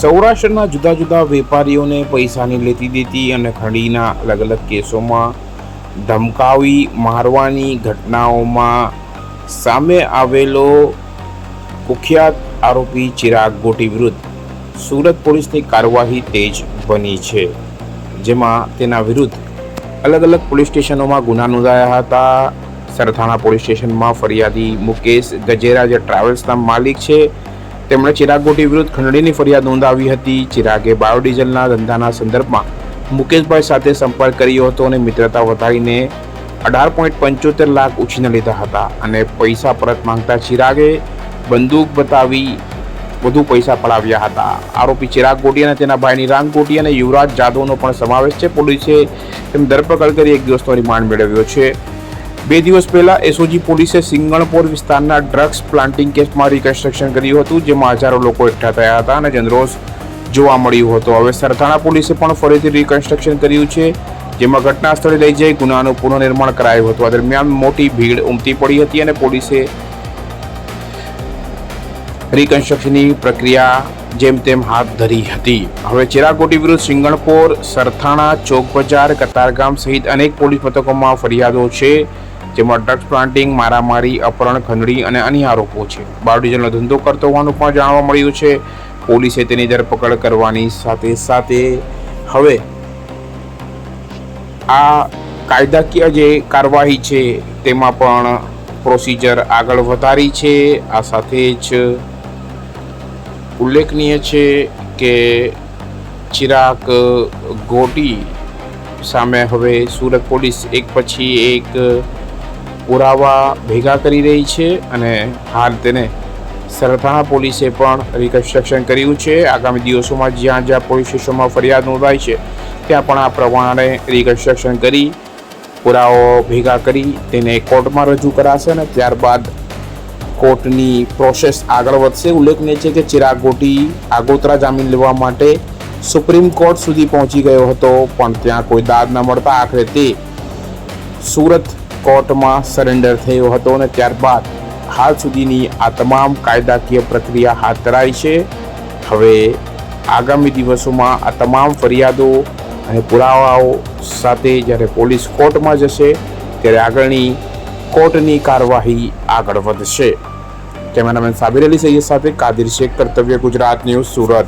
સૌરાષ્ટ્રના જુદા જુદા વેપારીઓને પૈસાની લેતી દેતી અને ખંડીના અલગ અલગ કેસોમાં ધમકાવી મારવાની ઘટનાઓમાં સામે આવેલો કુખ્યાત આરોપી ચિરાગ ગોટી વિરુદ્ધ સુરત પોલીસની કાર્યવાહી તેજ બની છે, જેમાં તેના વિરુદ્ધ અલગ અલગ પોલીસ સ્ટેશનોમાં ગુના નોંધાયા હતા. સરથાણા પોલીસ સ્ટેશનમાં ફરિયાદી મુકેશ ગજેરા, જે ટ્રાવેલ્સના માલિક છે, તેમણે ચિરાગ ગોટી વિરુદ્ધ ખંડણીની ફરિયાદ નોંધાવી હતી. ચિરાગે બાયોડીઝલના ધંધાના સંદર્ભમાં મુકેશભાઈ સાથે સંપર્ક કર્યો હતો અને મિત્રતા વધારીને 18.75 લાખ ઉછીના લીધા હતા અને પૈસા પરત માંગતા ચિરાગે બંદૂક બતાવી વધુ પૈસા પડાવ્યા હતા. આરોપી ચિરાગ ગોટી અને તેના ભાઈ નિરાંગ ગોટી અને યુવરાજ જાદવનો પણ સમાવેશ છે. પોલીસે તેમ ધરપકડ કરી 1 દિવસનો રિમાન્ડ મેળવ્યો છે. 2 દિવસ પહેલા એસઓજી પોલીસે સિંગણપોર વિસ્તારના ડ્રગ્સ પ્લાન્ટિંગ કેસમાં રિકન્સ્ટ્રક્શન કર્યું હતું, જેમાં હજારો લોકો એકઠા થયા હતા અને જનરોષ જોવા મળ્યું હતો. હવે સરથાણા પોલીસે પણ ફરીથી રિકન્સ્ટ્રક્શન કર્યું છે, જેમાં ઘટના સ્થળે લઈ જઈ ગુનાનું પુનઃનિર્માણ કરાયું હતું. આ દરમિયાન મોટી ભીડ ઉમટી પડી હતી અને પોલીસે રિકન્સ્ટ્રક્શનની પ્રક્રિયા જેમ તેમ હાથ ધરી હતી. હવે ચિરાગ ગોટી વિરુદ્ધ સિંગણપોર, સરથાણા, ચોક બજાર, કતારગામ સહિત અનેક પોલીસ મથકોમાં ફરિયાદો છે, જેમાં ડ્રગ્સ પ્લાન્ટિંગ, મારામારી, અપહરણ, ખંડણી અને અન્ય આરોપો છે. બાયોડીઝલનો ધંધો કરતો હોવાનું પણ જાણવા મળ્યું છે. પોલીસે તેની ધરપકડ કરવાની સાથે સાથે હવે આ કાયદાકીય જે કાર્યવાહી છે તેમાં પણ પ્રોસિજર આગળ વધારી છે. આ સાથે જ ઉલ્લેખનીય છે કે ચિરાગ ગોટી સામે હવે સુરત પોલીસ એક પછી એક પુરાવા ભેગા કરી રહી છે અને હાલ તેને સરથાણા પોલીસે પણ રિકન્સ્ટ્રક્શન કર્યું છે. આગામી દિવસોમાં જ્યાં જ્યાં પોલીસ સ્ટેશનમાં ફરિયાદ નોંધાય છે ત્યાં પણ આ પ્રમાણે રિકન્સ્ટ્રક્શન કરી પુરાવાઓ ભેગા કરી તેને કોર્ટમાં રજૂ કરાશે અને ત્યારબાદ કોર્ટની પ્રોસેસ આગળ વધશે. ઉલ્લેખનીય છે કે ચિરાગ ગોટી આગોતરા જામીન લેવા માટે સુપ્રીમ કોર્ટ સુધી પહોંચી ગયો હતો, પણ ત્યાં કોઈ દાદ ન મળતા આખરે તે સુરત કોર્ટમાં સરેન્ડર થયો હતો અને ત્યારબાદ હાલ સુધીની આ તમામ કાયદાકીય પ્રક્રિયા હાથ ધરાઈ છે. હવે આગામી દિવસોમાં આ તમામ ફરિયાદો અને પુરાવાઓ સાથે જ્યારે પોલીસ કોર્ટમાં જશે ત્યારે આગળની કોર્ટની કાર્યવાહી આગળ વધશે. કેમેરામેન સાબિર અલી સૈયદ સાથે કાદિર શેખ, કર્તવ્ય ગુજરાત ન્યૂઝ, સુરત.